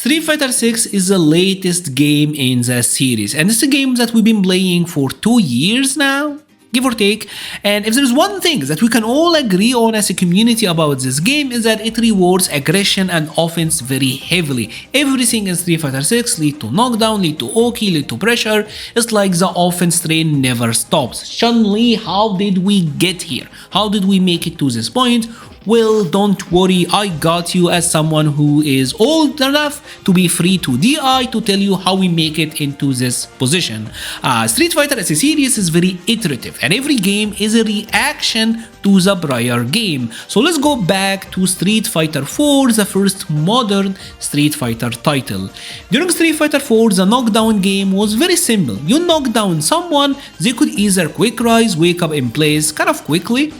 Street Fighter 6 is the latest game in the series, and it's a game that we've been playing for 2 years now, give or take. And if there's one thing that we can all agree on as a community about this game is that it rewards aggression and offense very heavily. Everything in Street Fighter 6 lead to knockdown, lead to Oki, lead to pressure. It's like the offense train never stops. Chun-Li, how did we get here? How did we make it to this point? Well, don't worry, I got you as someone who is old enough to be free to DI to tell you how we make it into this position. Street Fighter as a series is very iterative, and every game is a reaction to the prior game. So let's go back to Street Fighter 4, the first modern Street Fighter title. During Street Fighter 4, the knockdown game was very simple. You knock down someone, they could either quick rise, wake up in place kind of quickly,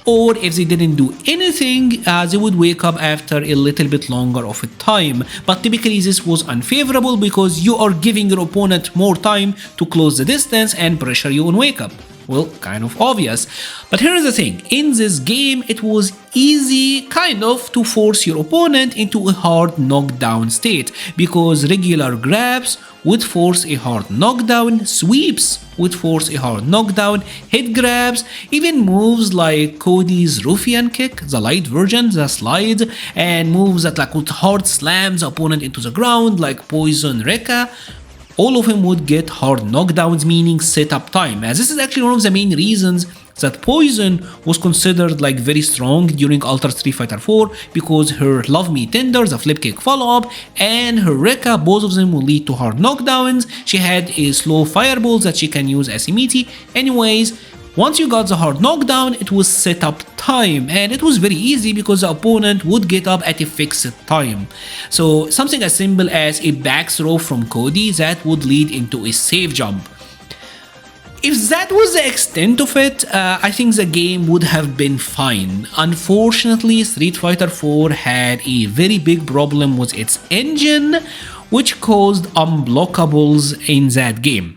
or if they didn't do anything, they would wake up after a little bit longer of a time. But typically this was unfavorable because you are giving your opponent more time to close the distance and pressure you on wake up. Well, kind of obvious. But here's the thing, in this game it was easy kind of to force your opponent into a hard knockdown state, because regular grabs would force a hard knockdown, sweeps would force a hard knockdown, hit grabs, even moves like Cody's Ruffian kick, the light version, the slide, and moves that like would hard slam the opponent into the ground like Poison Rekka. All of them would get hard knockdowns, meaning setup time, as this is actually one of the main reasons that Poison was considered like very strong during Ultra Street Fighter 4, because her Love Me Tender, the flip kick follow-up, and her Rekka, both of them will lead to hard knockdowns. She had a slow fireball that she can use as a meaty. Anyways, once you got the hard knockdown, it was setup time, and it was very easy because the opponent would get up at a fixed time. So something as simple as a back throw from Cody that would lead into a safe jump. If that was the extent of it, I think the game would have been fine. Unfortunately, Street Fighter 4 had a very big problem with its engine, which caused unblockables in that game.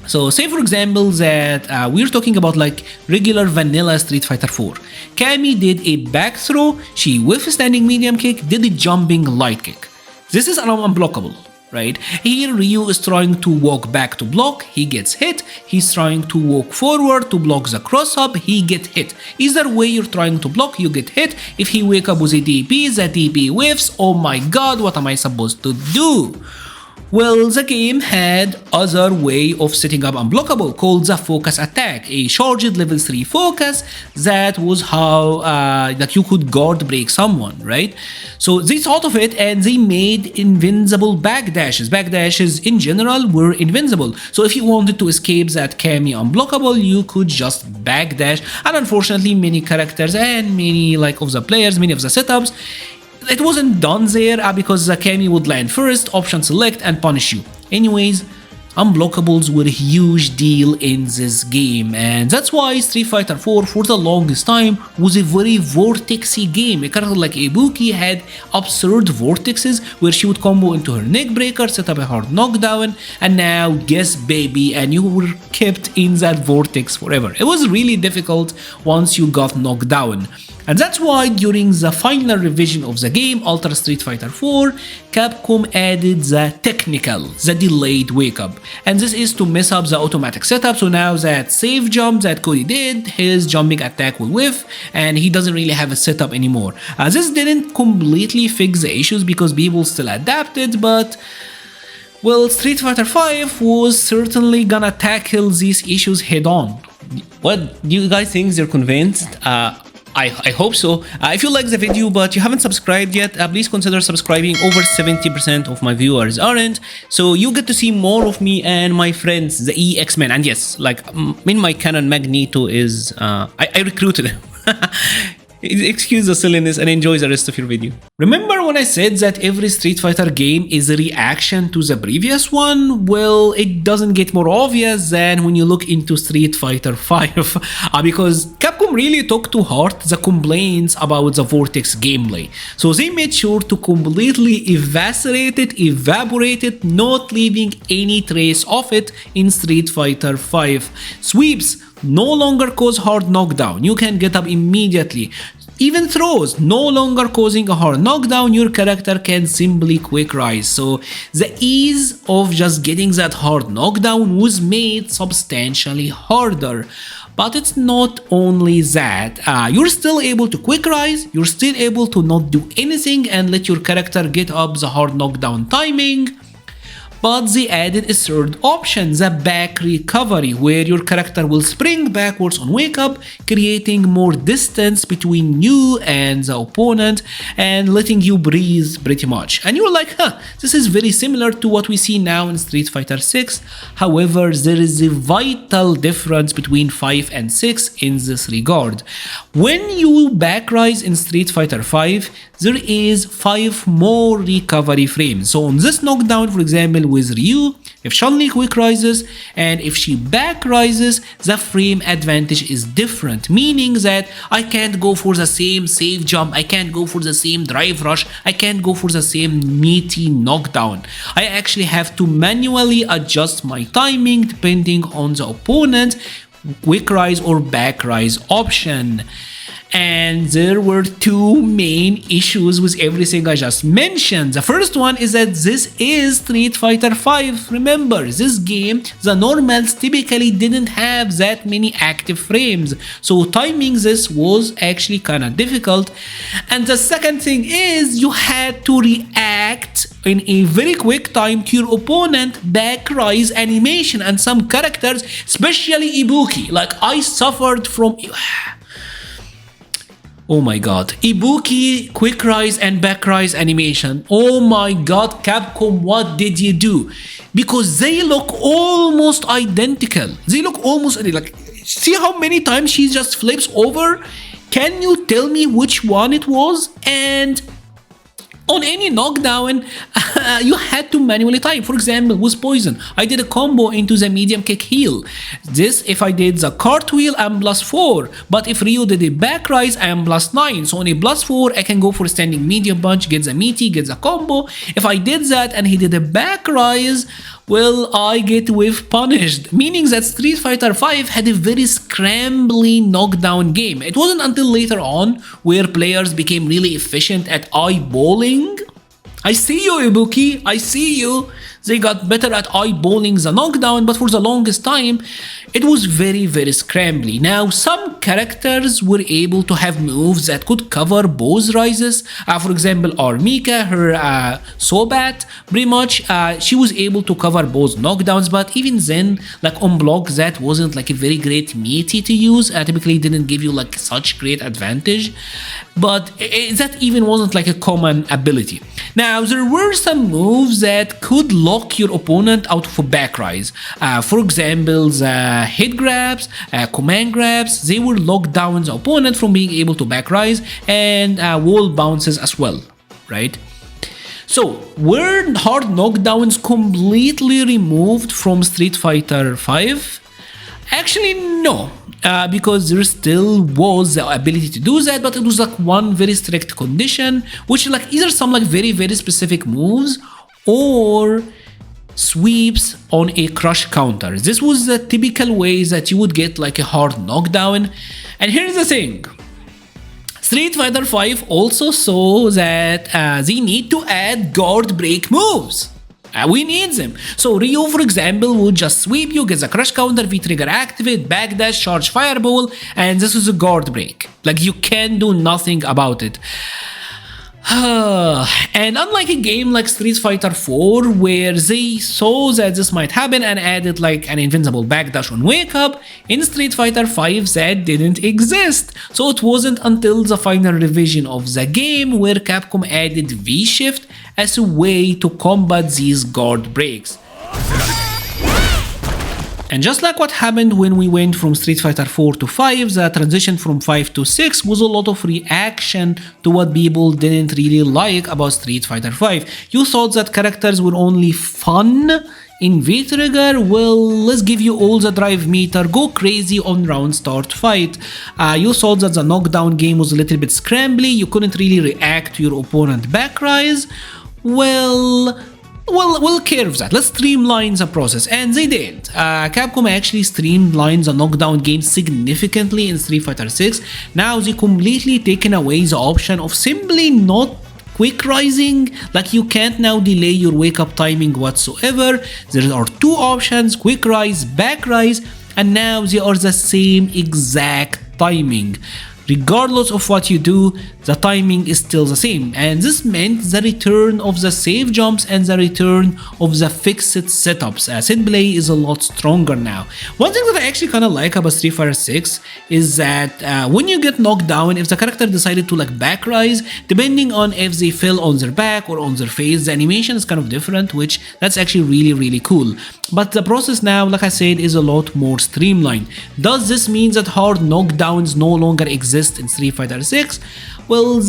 So say for example that we're talking about like regular vanilla Street Fighter 4. Cammy did a back throw, she with a standing medium kick did a jumping light kick. This is unblockable, right? Here Ryu is trying to walk back to block, he gets hit. He's trying to walk forward to block the cross up, he gets hit. Either way you're trying to block, you get hit. If he wake up with a DP, the DP whiffs. Oh my god, what am I supposed to do? Well, the game had other way of setting up unblockable called the focus attack, a charged level 3 focus that was how that you could guard break someone, right? So they thought of it and they made invincible backdashes. Backdashes in general were invincible. So if you wanted to escape that Cammy unblockable, you could just backdash. And unfortunately, many characters and many of the players, many of the setups, it wasn't done there because the Cammy would land first, option select, and punish you. Anyways, unblockables were a huge deal in this game, and that's why Street Fighter 4 for the longest time was a very vortexy game. A character like Ibuki had absurd vortexes where she would combo into her neck breaker, set up a hard knockdown, and now guess baby, and you were kept in that vortex forever. It was really difficult once you got knocked down. And that's why during the final revision of the game, Ultra Street Fighter 4, Capcom added the technical, the delayed wake up. And this is to mess up the automatic setup, so now that safe jump that Cody did, his jumping attack will whiff, and he doesn't really have a setup anymore. This didn't completely fix the issues because people still adapted, but well, Street Fighter 5 was certainly gonna tackle these issues head on. What do you guys think? They're convinced? I hope so. If you like the video but you haven't subscribed yet, please consider subscribing. Over 70% of my viewers aren't, so you get to see more of me and my friends, the EX-Men. And yes, in my canon, Magneto is I recruited him. Excuse the silliness and enjoy the rest of your video. Remember when I said that every Street Fighter game is a reaction to the previous one? Well, it doesn't get more obvious than when you look into Street Fighter 5 because Capcom really took to heart the complaints about the Vortex gameplay. So they made sure to completely evaporate it, not leaving any trace of it in Street Fighter 5. Sweeps no longer cause hard knockdown, you can get up immediately. even throws no longer causing a hard knockdown, your character can simply quick rise. So the ease of just getting that hard knockdown was made substantially harder. But it's not only that, you're still able to quick rise, you're still able to not do anything and let your character get up the hard knockdown timing. But they added a third option, the back recovery, where your character will spring backwards on wake up, creating more distance between you and the opponent and letting you breathe pretty much. And you're like, this is very similar to what we see now in Street Fighter 6. However, there is a vital difference between 5 and 6 in this regard. When you back rise in Street Fighter 5, there is 5 more recovery frames. So on this knockdown, for example, with Ryu, if Chun-Li quick rises and if she back rises, the frame advantage is different, meaning that I can't go for the same safe jump, I can't go for the same drive rush, I can't go for the same meaty knockdown. I actually have to manually adjust my timing depending on the opponent quick rise or back rise option. And there were two main issues with everything I just mentioned. The first one is that this is Street Fighter 5. Remember, this game, the normals typically didn't have that many active frames. So timing this was actually kind of difficult. And the second thing is you had to react in a very quick time to your opponent back rise animation, and some characters, especially Ibuki, like I suffered from... Oh my god, Ibuki quick rise and back rise animation. Oh my god, Capcom, what did you do? Because they look almost identical. They look almost like, see how many times she just flips over? Can you tell me which one it was? And on any knockdown, you had to manually time. For example, with Poison, I did a combo into the medium kick heel. This, if I did the cartwheel, I'm +4. But if Ryu did a back rise, I am +9. So on a +4, I can go for a standing medium punch, get the meaty, get the combo. If I did that and he did a back rise, well, I get whiff punished, meaning that Street Fighter 5 had a very scrambly knockdown game. It wasn't until later on where players became really efficient at eyeballing. I see you, Ibuki, I see you. They got better at eyeballing the knockdown, but for the longest time, it was very, very scrambly. Now, some characters were able to have moves that could cover both rises. For example, Armika, her Sobat, pretty much, she was able to cover both knockdowns, but even then, like on block, that wasn't like a very great meaty to use. Typically, didn't give you like such great advantage, but that even wasn't like a common ability. Now, there were some moves that could lock your opponent out of a back rise. For example, the hit grabs, command grabs, they will lock down the opponent from being able to back rise, and wall bounces as well, right? So, were hard knockdowns completely removed from Street Fighter 5? Actually, no, because there still was the ability to do that, but it was like one very strict condition, which like either some like very, very specific moves or sweeps on a crush counter. This was the typical way that you would get like a hard knockdown. And here's the thing. Street Fighter 5 also saw that they need to add guard break moves. We need them. So Ryu, for example, would just sweep you, get a crush counter, V-trigger activate, backdash, charge fireball, and this is a guard break. Like you can do nothing about it. And unlike a game like Street Fighter 4, where they saw that this might happen and added like an invincible backdash on wake up, in Street Fighter 5 that didn't exist. So it wasn't until the final revision of the game where Capcom added V-shift as a way to combat these guard breaks. And just like what happened when we went from Street Fighter 4 to 5, the transition from 5 to 6 was a lot of reaction to what people didn't really like about Street Fighter 5. You thought that characters were only fun in V-trigger? Well, let's give you all the drive meter, go crazy on round start fight. You thought that the knockdown game was a little bit scrambly, you couldn't really react to your opponent back rise? Well, we'll curve that. Let's streamline the process, and they did. Capcom actually streamlined the knockdown game significantly in Street Fighter 6. Now they completely taken away the option of simply not quick rising. Like, you can't now delay your wake up timing whatsoever. There are two options: quick rise, back rise, and now they are the same exact timing. Regardless of what you do, the timing is still the same, and this meant the return of the safe jumps and the return of the fixed setups. Set play is a lot stronger now. One thing that I actually kind of like about Street Fighter 6 is that when you get knocked down, if the character decided to like back rise, depending on if they fell on their back or on their face, the animation is kind of different, which that's actually really cool. But the process now, like I said, is a lot more streamlined. Does this mean that hard knockdowns no longer exist in Street Fighter 6? Well,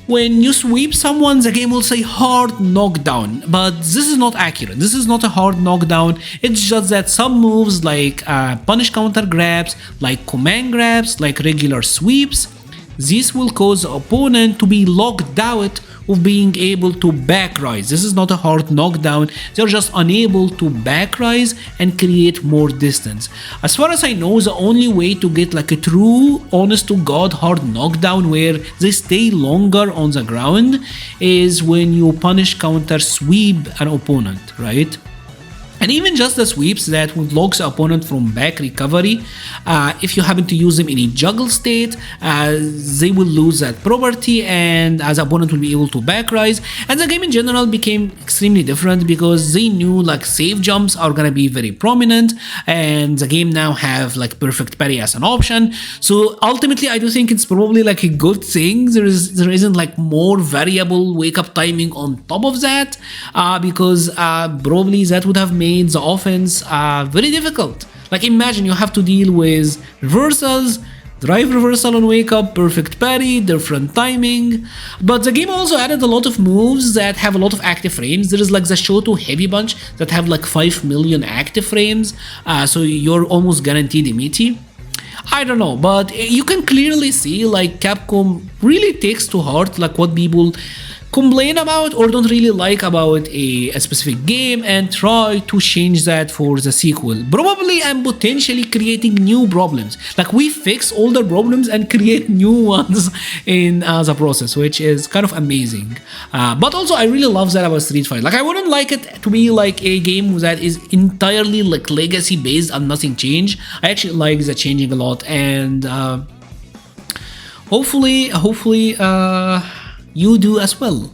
when you sweep someone, the game will say hard knockdown, but this is not accurate. This is not a hard knockdown. It's just that some moves like punish counter grabs, like command grabs, like regular sweeps, this will cause the opponent to be locked out of being able to back rise. This is not a hard knockdown, they're just unable to back rise and create more distance. As far as I know, the only way to get like a true honest to god hard knockdown where they stay longer on the ground is when you punish counter sweep an opponent, right? And even just the sweeps that would lock the opponent from back recovery, if you happen to use them in a juggle state, they will lose that property and the opponent will be able to back rise. And the game in general became extremely different because they knew like safe jumps are gonna be very prominent, and the game now have like perfect parry as an option. So ultimately I do think it's probably like a good thing there isn't like more variable wake up timing on top of that, because probably that would have made the offense very difficult. Like, imagine you have to deal with reversals, drive reversal on wake up, perfect parry, different timing. But the game also added a lot of moves that have a lot of active frames. There is like the Shoto heavy bunch that have like 5 million active frames, so you're almost guaranteed immunity. I don't know, but you can clearly see like Capcom really takes to heart like what people complain about or don't really like about a specific game and try to change that for the sequel. Probably and potentially creating new problems. Like, we fix older problems and create new ones in the process, which is kind of amazing. But also I really love that about Street Fighter. Like, I wouldn't like it to be like a game that is entirely like legacy based and nothing changed. I actually like the changing a lot, and hopefully you do as well.